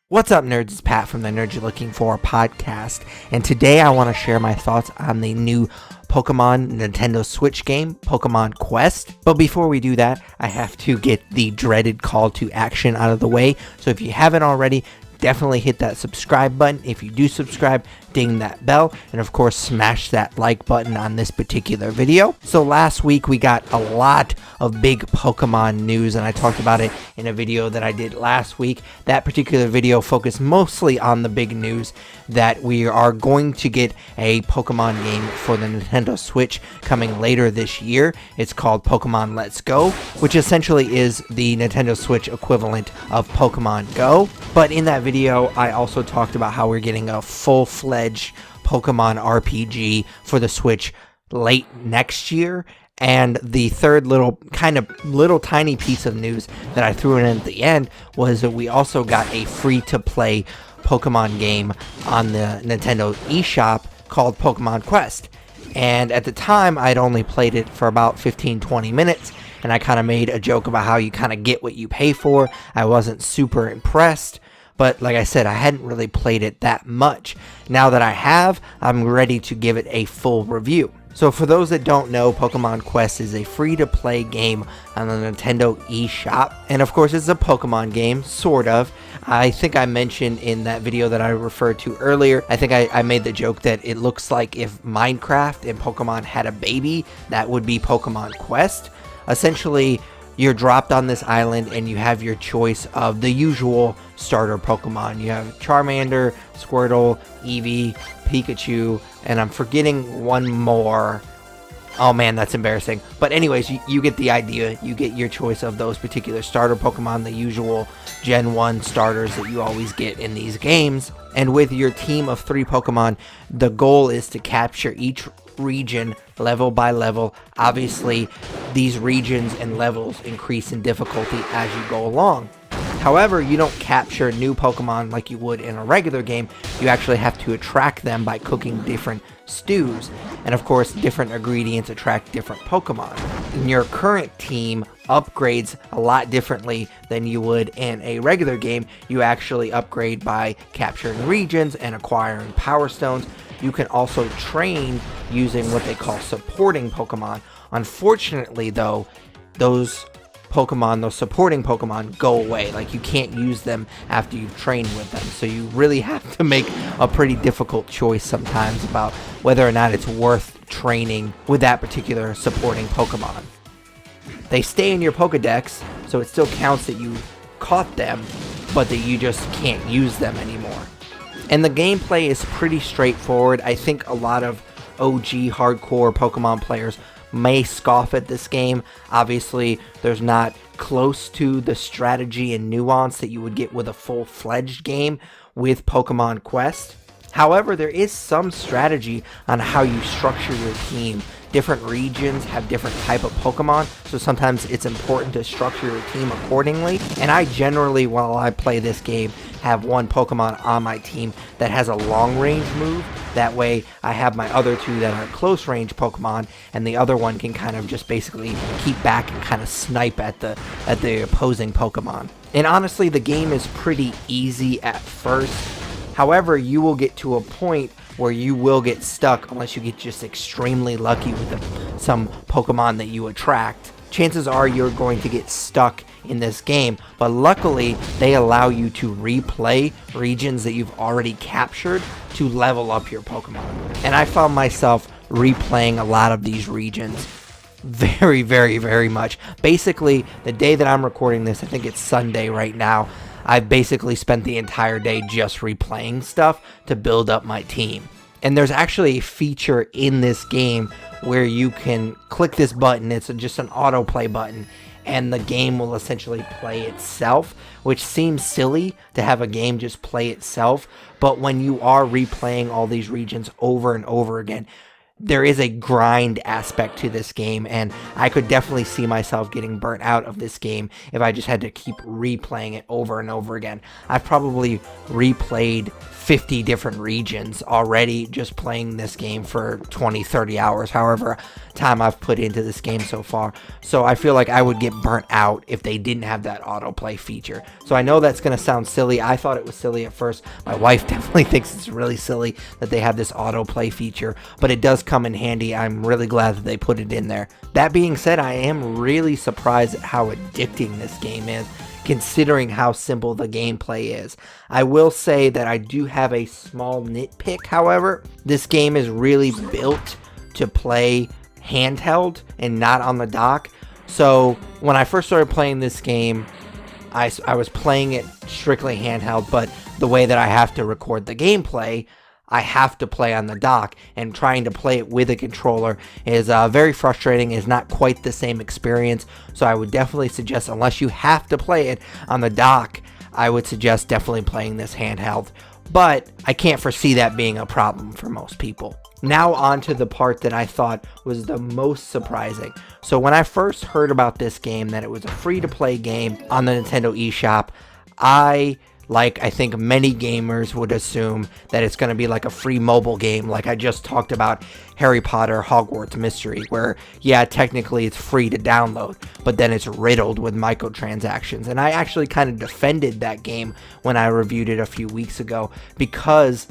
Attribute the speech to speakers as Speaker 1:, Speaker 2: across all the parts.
Speaker 1: What's up, nerds? It's Pat from the Nerds You're Looking For podcast, and today I want to share my thoughts on the new Pokemon Nintendo Switch game, Pokemon Quest. But before we do that, I have to get the dreaded call to action out of the way. So if you haven't already, definitely hit that subscribe button. If you do subscribe, ding that bell, and of course smash that like button on this particular video. So last week we got a lot of big Pokemon news, and I talked about it in a video that I did last week. That particular video focused mostly on the big news that we are going to get a Pokemon game for the Nintendo Switch coming later this year. It's called Pokemon Let's Go, which essentially is the Nintendo Switch equivalent of Pokemon Go. But in that video I also talked about how we're getting a full-fledged Pokemon RPG for the Switch late next year. And the third little tiny piece of news that I threw in at the end was that we also got a free-to-play Pokemon game on the Nintendo eShop called Pokemon Quest. And at the time, I'd only played it for about 15-20 minutes, and I kind of made a joke about how you kind of get what you pay for. I wasn't super impressed, but like I said, I hadn't really played it that much. Now that I have, I'm ready to give it a full review. So for those that don't know, Pokemon Quest is a free-to-play game on the Nintendo eShop. And of course, it's a Pokemon game, sort of. I think I mentioned in that video that I referred to earlier, I think I made the joke that it looks like if Minecraft and Pokemon had a baby, that would be Pokemon Quest. Essentially, you're dropped on this island and you have your choice of the usual starter Pokemon. You have Charmander, Squirtle, Eevee, Pikachu, and I'm forgetting one more. Oh man, that's embarrassing. But anyways, you get the idea. You get your choice of those particular starter Pokemon, the usual Gen 1 starters that you always get in these games. And with your team of 3 Pokemon, the goal is to capture each region level by level. Obviously, these regions and levels increase in difficulty as you go along. However, you don't capture new Pokemon like you would in a regular game. You actually have to attract them by cooking different stews. And of course, different ingredients attract different Pokemon. And your current team upgrades a lot differently than you would in a regular game. You actually upgrade by capturing regions and acquiring Power Stones. You can also train using what they call supporting Pokemon. Unfortunately, though, those supporting Pokemon go away. Like, you can't use them after you've trained with them. So you really have to make a pretty difficult choice sometimes about whether or not it's worth training with that particular supporting Pokemon. They stay in your Pokedex, so it still counts that you caught them, but that you just can't use them anymore. And the gameplay is pretty straightforward. I think a lot of OG hardcore Pokemon players may scoff at this game. Obviously, there's not close to the strategy and nuance that you would get with a full-fledged game with Pokemon Quest. However, there is some strategy on how you structure your team. Different regions have different type of Pokemon, so sometimes it's important to structure your team accordingly. And I generally, while I play this game, have one Pokemon on my team that has a long range move. That way I have my other 2 that are close range Pokemon, and the other one can kind of just basically keep back and kind of snipe at the opposing Pokemon. And honestly, the game is pretty easy at first. However, you will get to a point where you will get stuck unless you get just extremely lucky with some Pokemon that you attract. Chances are you're going to get stuck in this game, but luckily they allow you to replay regions that you've already captured to level up your Pokemon. And I found myself replaying a lot of these regions very, very, very much. Basically, the day that I'm recording this, I think it's Sunday right now, I've basically spent the entire day just replaying stuff to build up my team. And there's actually a feature in this game where you can click this button. It's just an autoplay button, and the game will essentially play itself, which seems silly to have a game just play itself. But when you are replaying all these regions over and over again, there is a grind aspect to this game, and I could definitely see myself getting burnt out of this game if I just had to keep replaying it over and over again. I've probably replayed 50 different regions already just playing this game for 20-30 hours, however time I've put into this game so far. So I feel like I would get burnt out if they didn't have that autoplay feature. So I know that's going to sound silly. I thought it was silly at first. My wife definitely thinks it's really silly that they have this autoplay feature, but it does come in handy. I'm really glad that they put it in there. That being said, I am really surprised at how addicting this game is, considering how simple the gameplay is. I will say that I do have a small nitpick, however. This game is really built to play handheld and not on the dock. So when I first started playing this game, I was playing it strictly handheld, but the way that I have to record the gameplay, I have to play on the dock, and trying to play it with a controller is very frustrating. It's not quite the same experience, so I would definitely suggest, unless you have to play it on the dock, I would suggest definitely playing this handheld. But I can't foresee that being a problem for most people. Now on to the part that I thought was the most surprising. So when I first heard about this game, that it was a free-to-play game on the Nintendo eShop, I think many gamers would assume that it's going to be like a free mobile game, like I just talked about Harry Potter Hogwarts Mystery, where, yeah, technically it's free to download, but then it's riddled with microtransactions. And I actually kind of defended that game when I reviewed it a few weeks ago, because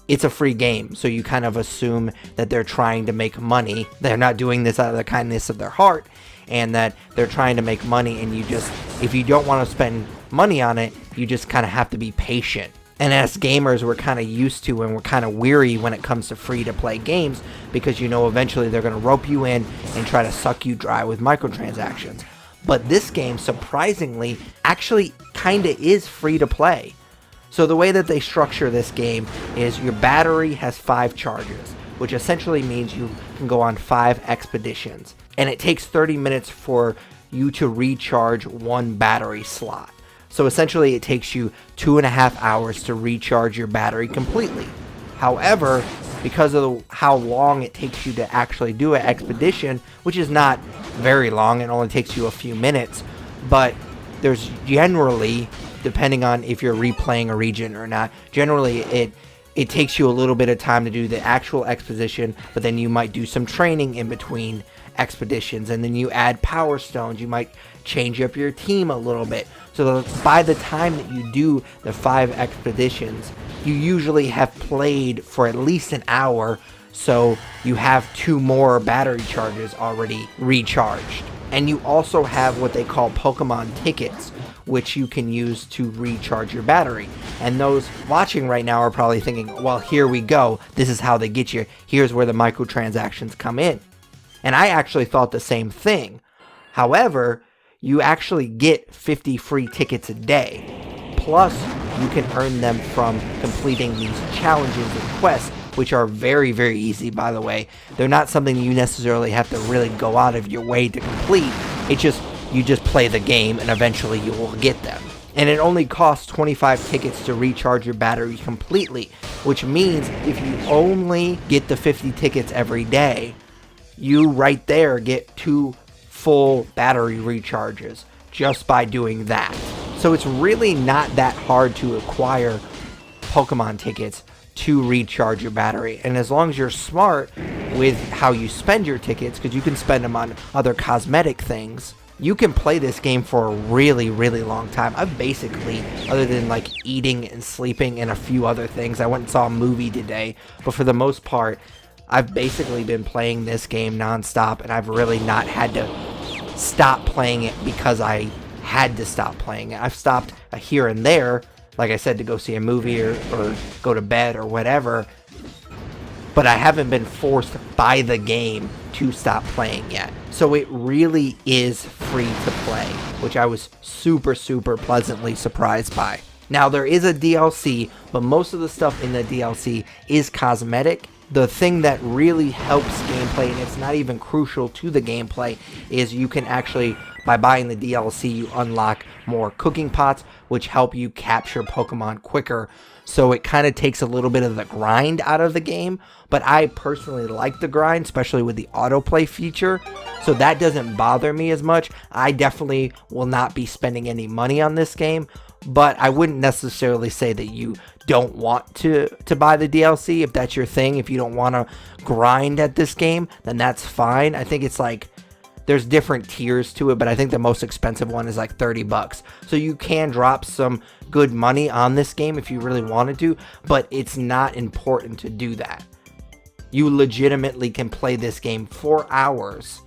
Speaker 1: it's a free game, so you kind of assume that they're trying to make money. They're not doing this out of the kindness of their heart, and that they're trying to make money, and if you don't want to spend money on it, you just kind of have to be patient. And as gamers, we're kind of used to, and we're kind of weary when it comes to free-to-play games, because eventually they're going to rope you in and try to suck you dry with microtransactions. But this game, surprisingly, actually kind of is free-to-play. So the way that they structure this game is your battery has 5 charges, which essentially means you can go on 5 expeditions. And it takes 30 minutes for you to recharge 1 battery slot. So essentially it takes you 2.5 hours to recharge your battery completely. However, because of how long it takes you to actually do an expedition, which is not very long, it only takes you a few minutes, but there's generally, depending on if you're replaying a region or not, generally it takes you a little bit of time to do the actual exposition, but then you might do some training in between expeditions, and then you add power stones. You might change up your team a little bit. So by the time that you do the 5 expeditions, you usually have played for at least an hour, so you have 2 more battery charges already recharged. And you also have what they call Pokemon tickets, which you can use to recharge your battery. And those watching right now are probably thinking, well, here we go. This is how they get you. Here's where the microtransactions come in. And I actually thought the same thing. However, you actually get 50 free tickets a day. Plus, you can earn them from completing these challenges and quests, which are very, very easy, by the way. They're not something you necessarily have to really go out of your way to complete. It's just, you just play the game and eventually you will get them. And it only costs 25 tickets to recharge your battery completely, which means if you only get the 50 tickets every day, you right there get 2 full battery recharges just by doing that. So it's really not that hard to acquire Pokemon tickets to recharge your battery. And as long as you're smart with how you spend your tickets, because you can spend them on other cosmetic things, you can play this game for a really, really long time. I've basically, other than like eating and sleeping and a few other things, I went and saw a movie today, but for the most part, I've basically been playing this game nonstop, and I've really not had to stop playing it because I had to stop playing it. I've stopped here and there, like I said, to go see a movie or go to bed or whatever, but I haven't been forced by the game to stop playing yet. So it really is free to play, which I was super, super pleasantly surprised by. Now, there is a DLC, but most of the stuff in the DLC is cosmetic, the thing that really helps gameplay, and it's not even crucial to the gameplay, is you can actually, by buying the DLC, you unlock more cooking pots, which help you capture Pokemon quicker. So it kind of takes a little bit of the grind out of the game, but I personally like the grind, especially with the autoplay feature, so that doesn't bother me as much. I definitely will not be spending any money on this game, but I wouldn't necessarily say that you don't want to buy the DLC. If that's your thing, if you don't want to grind at this game, then that's fine. I think it's like, there's different tiers to it, but I think the most expensive one is like $30. So you can drop some good money on this game if you really wanted to, but it's not important to do that. You legitimately can play this game for hours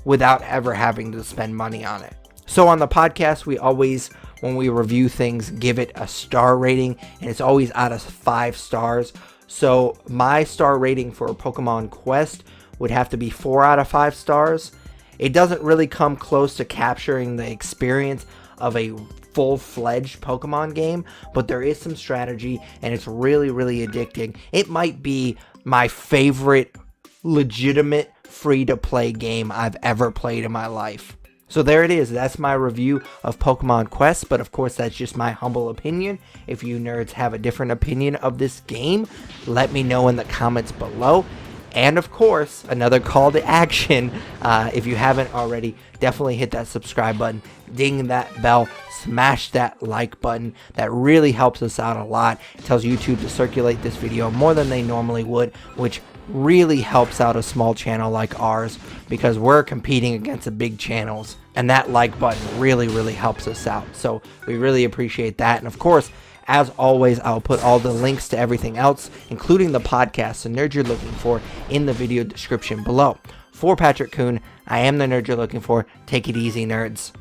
Speaker 1: without ever having to spend money on it. So on the podcast, we always, when we review things, give it a star rating, and it's always out of 5 stars. So my star rating for Pokemon Quest would have to be 4 out of 5 stars. It doesn't really come close to capturing the experience of a full-fledged Pokemon game, but there is some strategy, and it's really, really addicting. It might be my favorite legitimate free-to-play game I've ever played in my life. So there it is. That's my review of Pokemon Quest, but of course that's just my humble opinion. If you nerds have a different opinion of this game, let me know in the comments below. And of course, another call to action, if you haven't already, definitely hit that subscribe button, ding that bell, smash that like button. That really helps us out a lot. It tells YouTube to circulate this video more than they normally would, which really helps out a small channel like ours, because we're competing against the big channels, and that like button really, really helps us out. So we really appreciate that. And of course, as always, I'll put all the links to everything else, including the podcast, the nerd you're looking for, in the video description below. For Patrick Kuhn, I am the nerd you're looking for. Take it easy, nerds.